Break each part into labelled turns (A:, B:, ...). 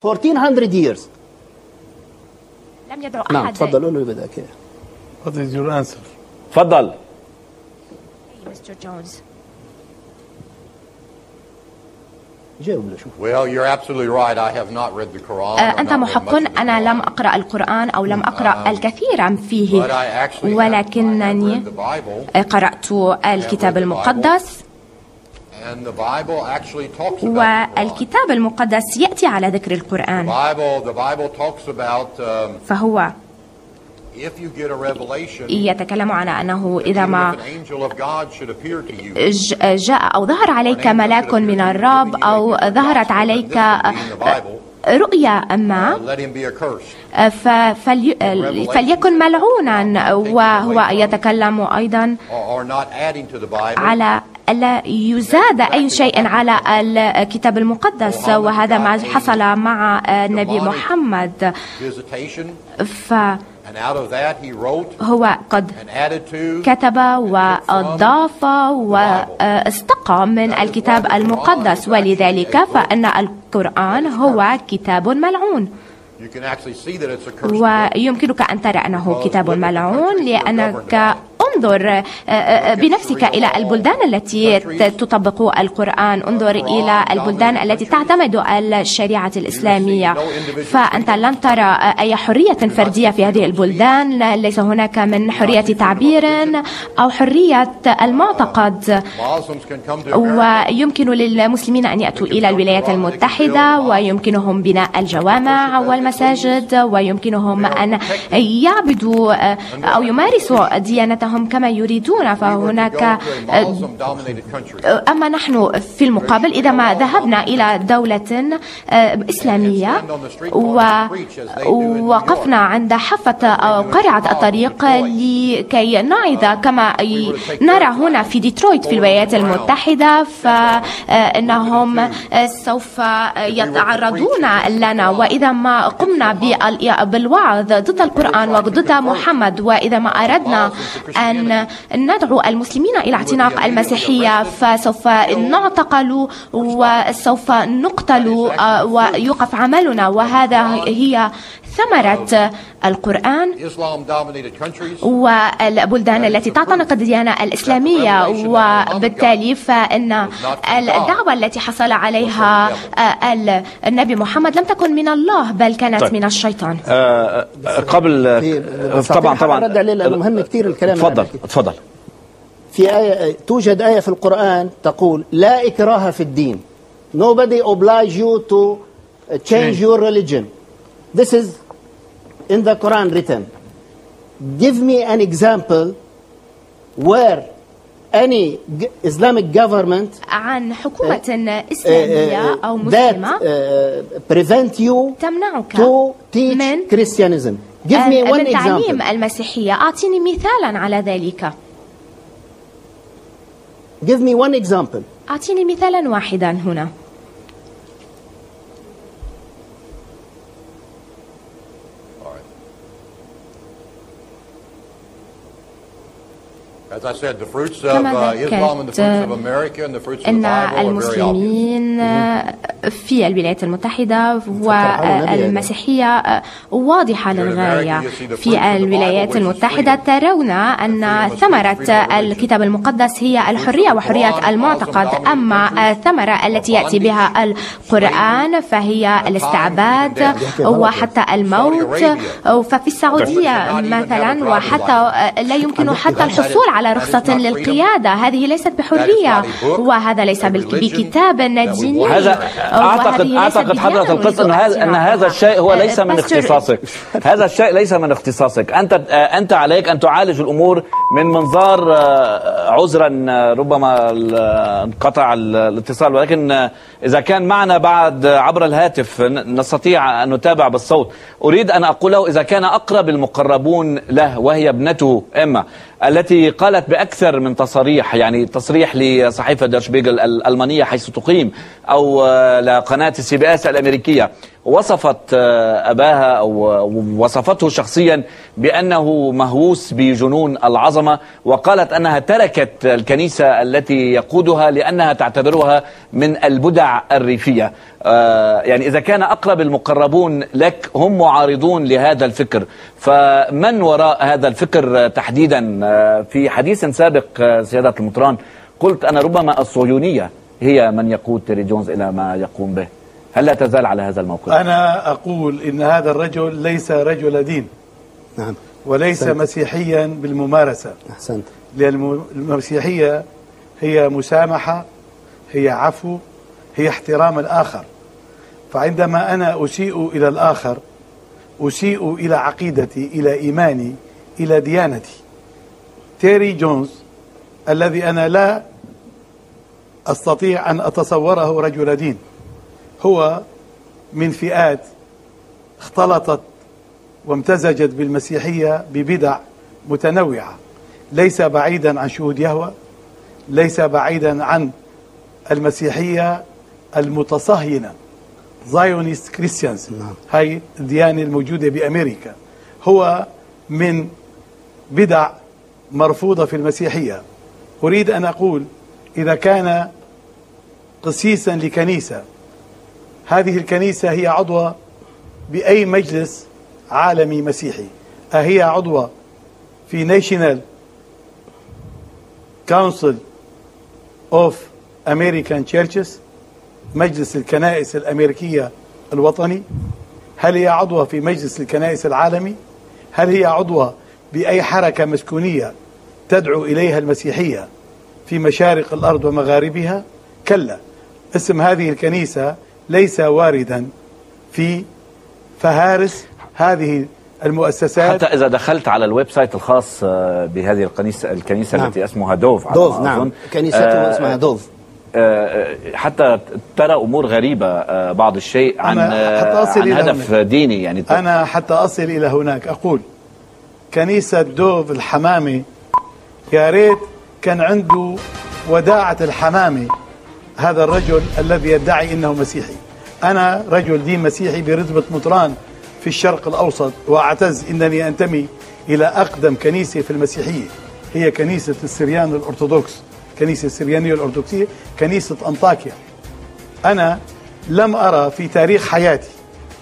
A: 1400 years.
B: لم يدعو أحد.
A: نعم تفضل قول له بدك.
C: What is your answer?
D: تفضل.
B: Mr. Jones.
A: جاوب له شوف.
E: Well, you're absolutely right. I have not read the Quran.
B: أنت محق. أنا لم أقرأ القرآن أو لم أقرأ الكثير فيه، ولكنني قرأت الكتاب المقدس، والكتاب المقدس يأتي على ذكر القرآن. فهو يتكلم عن أنه إذا ما جاء أو ظهر عليك ملاك من الرب أو ظهرت عليك رؤيا ما فليكن ملعونا. وهو يتكلم أيضا على ألا يزاد أي شيء على الكتاب المقدس، وهذا ما حصل مع النبي محمد. هو قد كتب وأضاف واستقى من الكتاب المقدس، ولذلك فإن القرآن هو كتاب ملعون. ويمكنك أن ترى أنه كتاب ملعون لأنك انظر بنفسك إلى البلدان التي تطبق القرآن، انظر إلى البلدان التي تعتمد الشريعة الإسلامية، فأنت لن ترى أي حرية فردية في هذه البلدان. ليس هناك من حرية تعبير أو حرية المعتقد. ويمكن للمسلمين أن يأتوا إلى الولايات المتحدة، ويمكنهم بناء الجوامع والمساجد، ويمكنهم أن يعبدوا أو يمارسوا ديانتهم كما يريدون. فهناك أما نحن في المقابل إذا ما ذهبنا إلى دولة إسلامية ووقفنا عند حافة أو قرعة الطريق لكي نعظ كما نرى هنا في ديترويت في الولايات المتحدة، فإنهم سوف يتعرضون لنا. وإذا ما قمنا بالوعظ ضد القرآن وضد محمد، وإذا ما أردنا أن ندعو المسلمين إلى اعتناق المسيحية، فسوف نعتقل وسوف نقتل ويوقف عملنا. وهذا هي ثمرة القرآن والبلدان التي تعتنق الديانة الإسلامية. وبالتالي فإن الدعوة التي حصل عليها النبي محمد لم تكن من الله، بل كانت من الشيطان.
D: قبل طبعا
A: رد عليه لأنه مهم كثير الكلام.
D: تفضل.
A: في آية، توجد آية في القرآن تقول لا إكراه في الدين. Nobody oblige you to change your religion. This is in the Quran written. Give me an example where any Islamic government
B: عن حكومة إسلامية أو مسلمة
A: prevent you
B: تمنعك
A: to teach Christianism. Give me one
B: من تعليم
A: example.
B: المسيحية. أعطيني مثالا على ذلك.
A: Give me one example.
B: أعطيني مثالا واحدا هنا. كما ذكرت أن المسلمين في الولايات المتحدة والمسيحية واضحة للغاية. في الولايات المتحدة ترون أن ثمرة الكتاب المقدس هي الحرية وحرية المعتقد، أما الثمرة التي يأتي بها القرآن فهي الاستعباد وحتى الموت. ففي السعودية مثلا وحتى لا يمكن حتى الحصول على رخصة للقيادة. هذه ليست بحرية، وهذا ليس بكتاب ديني.
D: هذا أعتقد حضرة القس أن هذا الشيء هو ليس من اختصاصك. هذا الشيء ليس من اختصاصك. أنت عليك أن تعالج الأمور من منظار عذرا ربما انقطع الاتصال، ولكن إذا كان معنا بعد عبر الهاتف نستطيع أن نتابع بالصوت. أريد أن أقول له إذا كان أقرب المقربون له وهي ابنته إما التي قالت بأكثر من تصريح، يعني تصريح لصحيفة در شبيغل الألمانية حيث تقيم، أو لقناة CBS الأمريكية، وصفت أباها أو وصفته شخصيا بأنه مهووس بجنون العظمة، وقالت أنها تركت الكنيسة التي يقودها لأنها تعتبرها من البدع الريفية. يعني إذا كان أقرب المقربون لك هم معارضون لهذا الفكر، فمن وراء هذا الفكر تحديدا؟ في حديث سابق سيادة المطران قلت أنا ربما الصهيونية هي من يقود تيري جونز إلى ما يقوم به. هل لا تزال على هذا الموقف؟
C: أنا أقول إن هذا الرجل ليس رجل دين.
A: نعم.
C: وليس أحسنت. مسيحيا بالممارسة.
A: أحسنت.
C: لأن المسيحية هي مسامحة، هي عفو، هي احترام الآخر. فعندما أنا أسيء إلى الآخر أسيء إلى عقيدتي، إلى إيماني، إلى ديانتي. تيري جونز الذي أنا لا أستطيع أن أتصوره رجل دين، هو من فئات اختلطت وامتزجت بالمسيحية ببدع متنوعة، ليس بعيدا عن شهود يهوه، ليس بعيدا عن المسيحية المتصهينة زايونيست كريستيانز، هاي الديانة الموجودة بأمريكا. هو من بدع مرفوضة في المسيحية. أريد أن أقول إذا كان قسيسا لكنيسة، هذه الكنيسة هي عضوة بأي مجلس عالمي مسيحي، هي عضوة في National Council of American Churches، مجلس الكنائس الأمريكية الوطني؟ هل هي عضوة في مجلس الكنائس العالمي؟ هل هي عضوة بأي حركة مسكونية تدعو إليها المسيحية في مشارق الأرض ومغاربها؟ كلا. اسم هذه الكنيسة ليس واردا في فهارس هذه المؤسسات.
D: حتى إذا دخلت على الويب سايت الخاص بهذه الكنيسة
A: نعم.
D: التي اسمها دوف.
A: دوف، نعم، كنيسته اسمها دوف.
D: حتى ترى أمور غريبة بعض الشيء عن هدف ديني. يعني
C: أنا حتى أصل إلى هناك أقول كنيسة دوف الحمامة، يا ريت كان عنده وداعة الحمامة هذا الرجل الذي يدعي أنه مسيحي. أنا رجل دين مسيحي برتبة مطران في الشرق الأوسط، وأعتز أنني أنتمي إلى أقدم كنيسة في المسيحية، هي كنيسة السريان الأرثوذكس، كنيسة السريانية الأرثوذكسية، كنيسة أنطاكيا. أنا لم أرى في تاريخ حياتي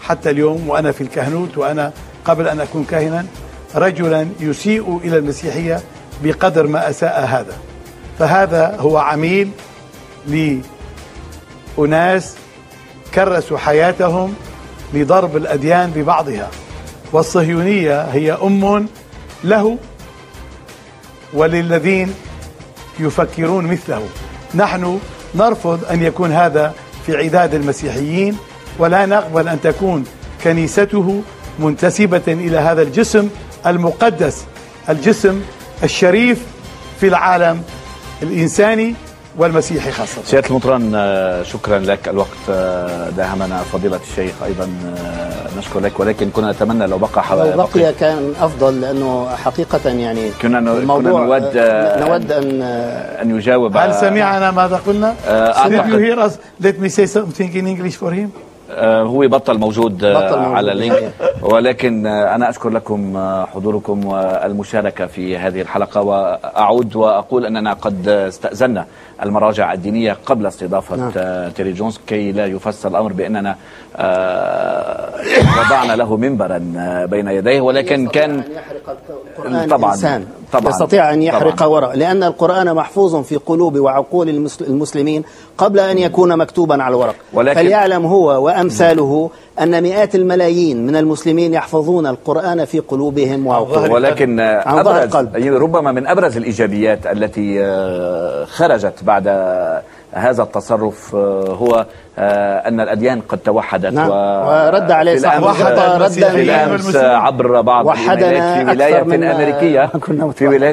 C: حتى اليوم وأنا في الكهنوت وأنا قبل أن أكون كاهنا رجلا يسيء إلى المسيحية بقدر ما أساء هذا. فهذا هو عميل لأناس كرسوا حياتهم لضرب الأديان ببعضها، والصهيونية هي أم له وللذين يفكرون مثله. نحن نرفض أن يكون هذا في عداد المسيحيين، ولا نقبل أن تكون كنيسته منتسبة إلى هذا الجسم المقدس، الجسم الشريف في العالم الإنساني والمسيحي خاصة.
D: سيادة المطران شكرا لك، الوقت داهمنا. فضيلة الشيخ أيضا نشكر لك، ولكن كنا نتمنى لو بقي
A: كان أفضل، لأنه حقيقة يعني
D: كنا نود أن يجاوب.
C: هل سمعنا ماذا قلنا؟ Did you hear us? Let me say something in English for him.
D: هو بطل موجود على اللينك، ولكن أنا أشكر لكم حضوركم والمشاركة في هذه الحلقة، وأعود وأقول أننا قد استأذنا المراجع الدينية قبل استضافة تيري جونز كي لا يفسر الأمر بأننا وضعنا له منبرا بين يديه، ولكن كان
A: طبعا يستطيع أن يحرق وراء، لأن القرآن محفوظ في قلوب وعقول المسلمين قبل أن يكون مكتوبا على الورق. فليعلم هو وأمثاله أن مئات الملايين من المسلمين يحفظون القرآن في قلوبهم وعقولهم.
D: ولكن ربما من أبرز الإيجابيات التي خرجت بعد هذا التصرف هو أن الأديان قد توحدت.
A: نعم. ورد عليه صاحب الخطأ ردا
D: عبر بعض الولايات في ولاية أمريكية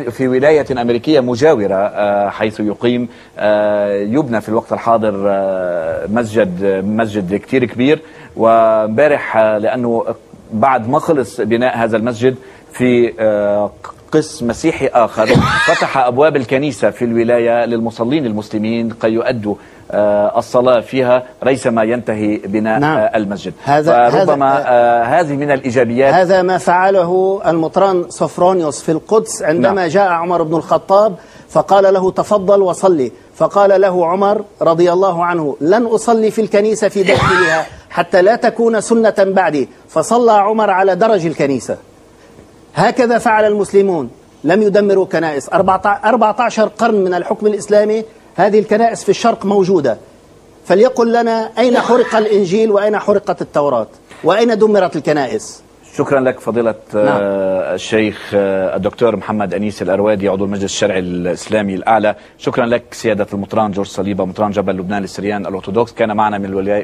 D: في ولاية أمريكية مجاورة حيث يقيم يبنى في الوقت الحاضر مسجد كتير كبير. وامبارح لأنه بعد ما خلص بناء هذا المسجد في قس مسيحي آخر فتح أبواب الكنيسة في الولاية للمصلين المسلمين كي يؤدوا الصلاة فيها ريثما ينتهي بناء المسجد. فربما هذه من الإيجابيات.
A: هذا ما فعله المطران صفرونيوس في القدس عندما جاء عمر بن الخطاب فقال له تفضل وصلي، فقال له عمر رضي الله عنه لن أصلي في الكنيسة في داخلها حتى لا تكون سنة بعدي، فصلى عمر على درج الكنيسة. هكذا فعل المسلمون، لم يدمروا كنائس. 14 قرن من الحكم الإسلامي هذه الكنائس في الشرق موجودة. فليقل لنا أين حرق الإنجيل وأين حرقت التوراة وأين دمرت الكنائس؟
D: شكرا لك فضيلة الشيخ الدكتور محمد أنيس الأروادي عضو المجلس الشرعي الإسلامي الأعلى. شكرا لك سيادة المطران جورج صليبة مطران جبل لبنان للسريان الأرثوذكس، كان معنا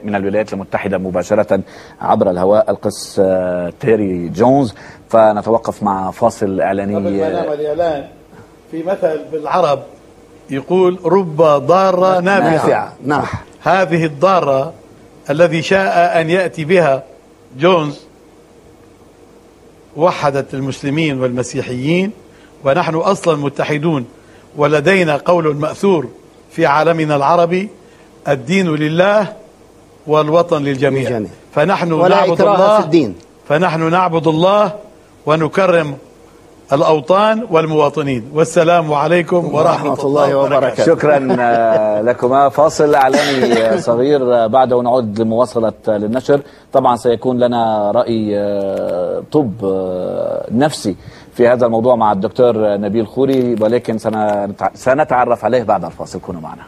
D: من الولايات المتحدة مباشرة عبر الهواء القس تيري جونز. فنتوقف مع فاصل إعلاني.
C: قبل ما نعمل الإعلان، في مثل بالعرب يقول رب ضارة نافعة.
A: نعم.
C: هذه الضارة الذي شاء أن يأتي بها جونز وحدت المسلمين والمسيحيين، ونحن أصلا متحدون، ولدينا قول مأثور في عالمنا العربي: الدين لله والوطن للجميع. فنحن نعبد الله في الدين. فنحن نعبد الله ونكرم الأوطان والمواطنين. والسلام عليكم ورحمة الله وبركاته.
D: شكرا لكما. فاصل إعلاني صغير بعده نعود لمواصلة للنشر. طبعا سيكون لنا رأي طب نفسي في هذا الموضوع مع الدكتور نبيل خوري، ولكن سنتعرف عليه بعد الفاصل. كونوا معنا.